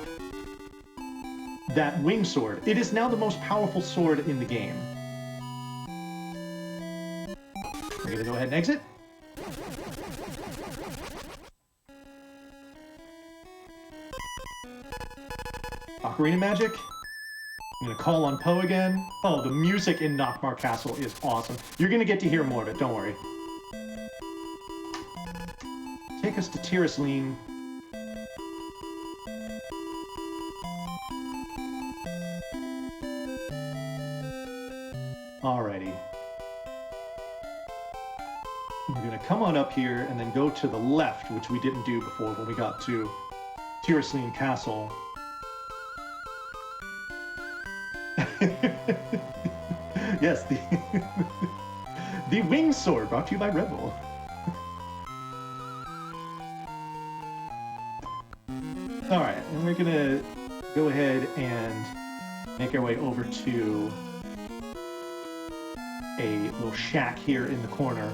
that wing sword. It is now the most powerful sword in the game. We're going to go ahead and exit. Ocarina Magic. I'm going to call on Poe again. Oh, the music in Nockmaar Castle is awesome. You're going to get to hear more of it, don't worry. Take us to Tirasleen. Alrighty. We're going to come on up here and then go to the left, which we didn't do before when we got to Tirasleen Castle. Yes, the wing sword brought to you by Red Bull. All right, and we're gonna go ahead and make our way over to a little shack here in the corner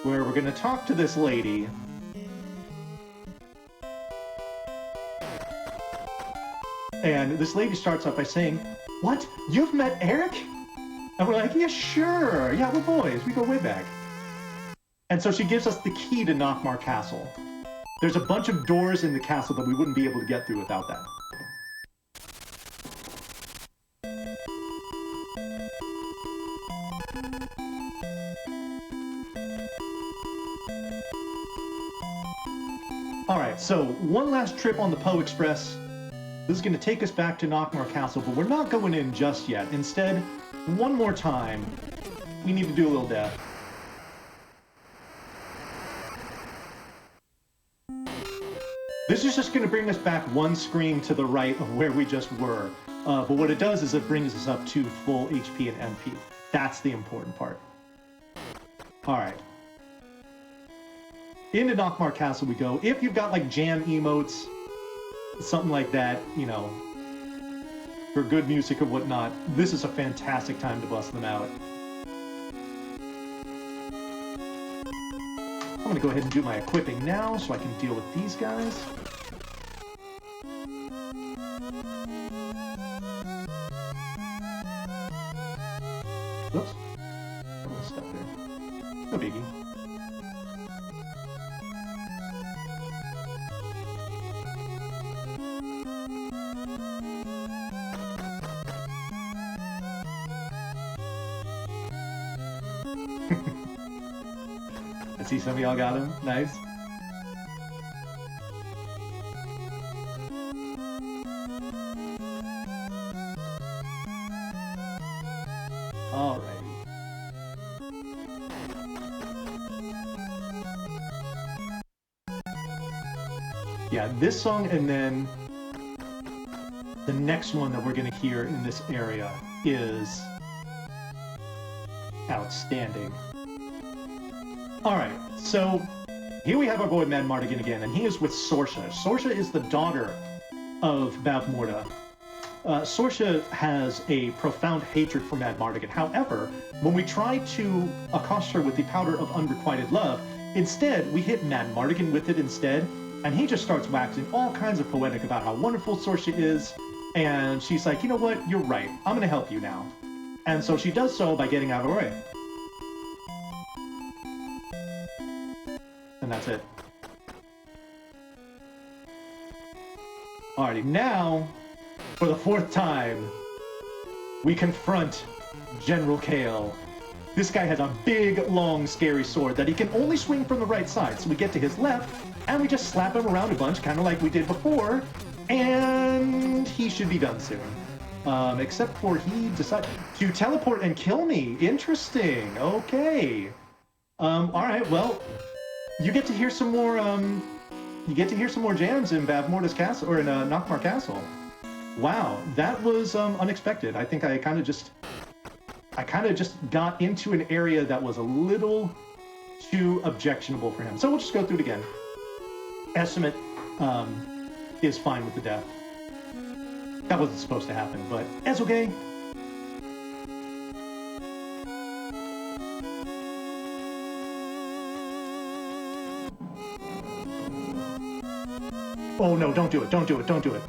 where we're gonna talk to this lady. And this lady starts off by saying, "What? You've met Eric?" And we're like, "Yeah, sure. Yeah, we're boys. We go way back." And so she gives us the key to Nockmaar Castle. There's a bunch of doors in the castle that we wouldn't be able to get through without that. Alright, so one last trip on the Poe Express. This is going to take us back to Nockmaar Castle, but we're not going in just yet. Instead, one more time, we need to do a little death. This is just going to bring us back one screen to the right of where we just were. But what it does is it brings us up to full HP and MP. That's the important part. Alright. Into Nockmaar Castle we go. If you've got like jam emotes, something like that, you know, for good music or whatnot, this is a fantastic time to bust them out. I'm going to go ahead and do my equipping now so I can deal with these guys. Oops. A little step there. No biggie. I see some of y'all got him. Nice. Alrighty. Yeah, this song and then the next one that we're going to hear in this area is outstanding. Alright, so here we have our boy Madmartigan again, and he is with Sorsha. Sorsha is the daughter of Bavmorda. Sorsha has a profound hatred for Madmartigan. However, when we try to accost her with the powder of unrequited love, instead we hit Madmartigan with it instead, and he just starts waxing all kinds of poetic about how wonderful Sorsha is, and she's like, you know what, you're right, I'm gonna help you now. And so she does so by getting out of the way. And that's it. Alrighty, now, for the fourth time, we confront General Kale. This guy has a big, long, scary sword that he can only swing from the right side. So we get to his left, and we just slap him around a bunch, kind of like we did before, and he should be done soon. Except for he decided to teleport and kill me. Interesting. Okay. Alright, well, you get to hear some more, jams in Bavmorda's castle, or in Nockmaar Castle. Wow, that was unexpected. I think I kind of just got into an area that was a little too objectionable for him. So we'll just go through it again. Estimate is fine with the death. That wasn't supposed to happen, but that's okay. Oh no, don't do it, don't do it, don't do it.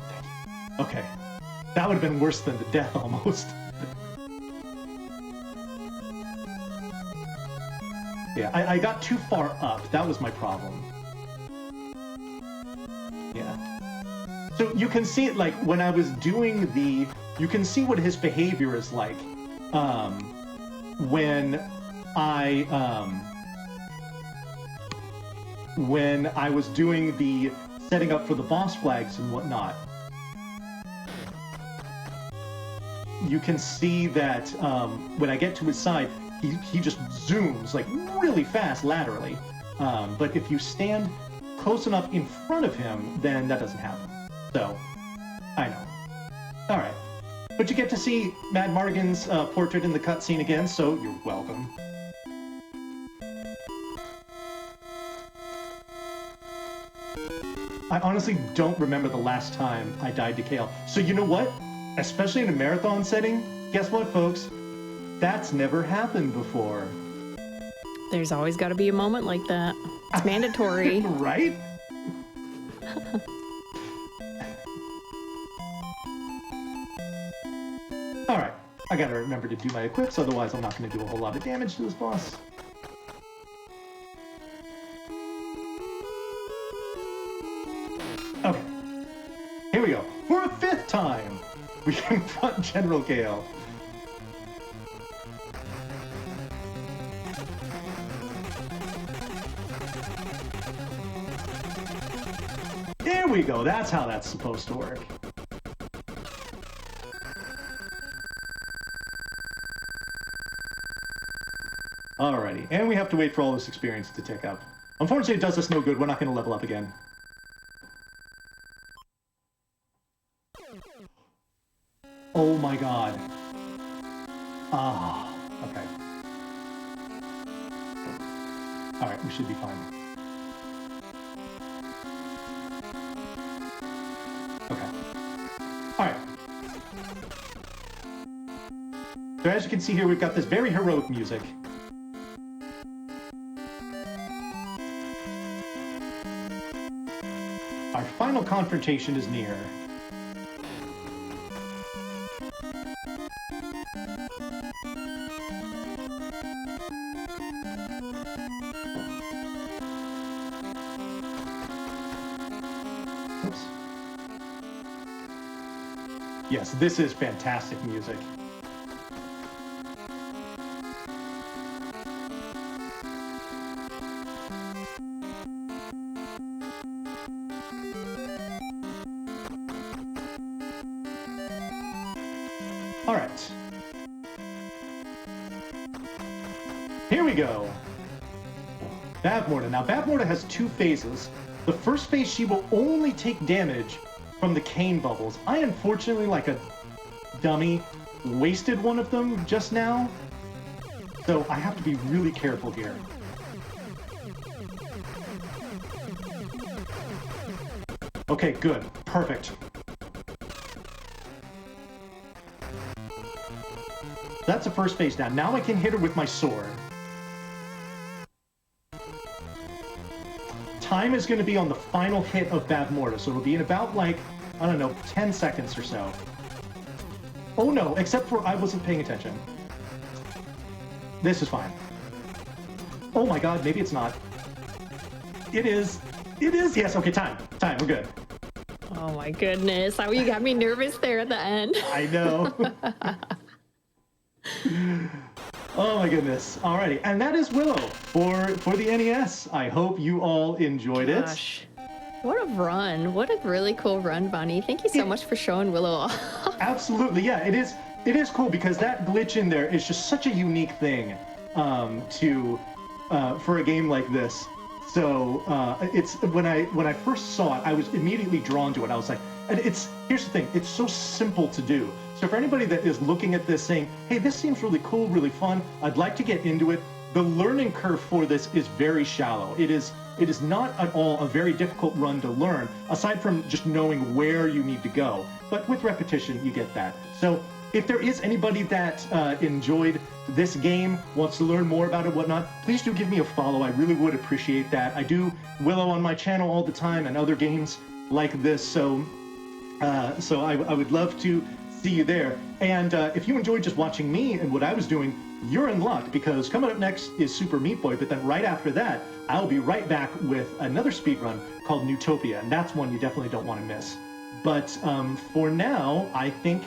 Okay. That would have been worse than the death almost. Yeah, I got too far up. That was my problem. Yeah. So you can see it, like, when I was doing the... You can see what his behavior is like when I was doing the setting up for the boss flags and whatnot. You can see that when I get to his side, he just zooms like really fast laterally. But if you stand close enough in front of him, then that doesn't happen. So, I know. All right. But you get to see Mad Mardigan's portrait in the cutscene again, so you're welcome. I honestly don't remember the last time I died to Kale. So you know what? Especially in a marathon setting, guess what, folks? That's never happened before. There's always got to be a moment like that. It's mandatory. Right? Alright, I gotta remember to do my equips, otherwise I'm not gonna do a whole lot of damage to this boss. Okay, here we go. For a 5th time, we confront General Gale. There we go, that's how that's supposed to work. Alrighty, and we have to wait for all this experience to tick up. Unfortunately, it does us no good. We're not going to level up again. Oh my god. Ah, okay. Alright, we should be fine. Okay. Alright. So as you can see here, we've got this very heroic music. Our final confrontation is near. Oops. Yes, this is fantastic music. All right. Here we go. Bavmorda. Now, Bavmorda has 2 phases. The first phase, she will only take damage from the cane bubbles. I, unfortunately, like a dummy, wasted one of them just now. So I have to be really careful here. Okay, good. Perfect. That's the first phase down. Now I can hit her with my sword. Time is going to be on the final hit of Bavmorda, so it'll be in about, like, I don't know, 10 seconds or so. Oh no, except for I wasn't paying attention. This is fine. Oh my god, maybe it's not. It is. It is. Yes, okay, time. Time, we're good. Oh my goodness. How you got me nervous there at the end. I know. Oh my goodness. Alrighty, and that is Willow for the NES. I hope you all enjoyed it. Gosh. What a run. What a really cool run, Bonnie. Thank you so much for showing Willow off. Absolutely, yeah. It is cool because that glitch in there is just such a unique thing for a game like this. So it's when I first saw it, I was immediately drawn to it. I was like, and here's the thing, it's so simple to do. So for anybody that is looking at this saying, hey, this seems really cool, really fun, I'd like to get into it, the learning curve for this is very shallow. It is not at all a very difficult run to learn, aside from just knowing where you need to go. But with repetition, you get that. So if there is anybody that enjoyed this game, wants to learn more about it, whatnot, please do give me a follow. I really would appreciate that. I do Willow on my channel all the time and other games like this, so I would love to see you there. And if you enjoyed just watching me and what I was doing, you're in luck, because coming up next is Super Meat Boy, but then right after that, I'll be right back with another speedrun called Newtopia, and that's one you definitely don't want to miss. But for now, I think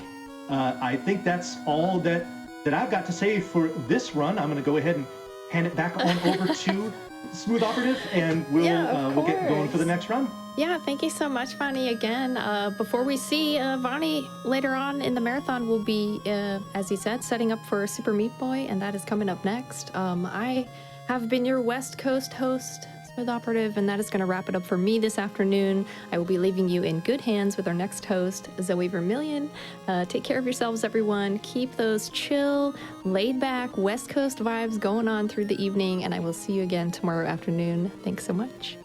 that's all that I've got to say for this run. I'm going to go ahead and hand it back on over to SmoothOperative, and we'll get going for the next run. Yeah, thank you so much, Vani, again. Before we see Vani later on in the marathon, we'll be, as he said, setting up for Super Meat Boy, and that is coming up next. I have been your West Coast host, SmoothOperative, and that is going to wrap it up for me this afternoon. I will be leaving you in good hands with our next host, Zoe Vermillion. Take care of yourselves, everyone. Keep those chill, laid-back West Coast vibes going on through the evening, and I will see you again tomorrow afternoon. Thanks so much.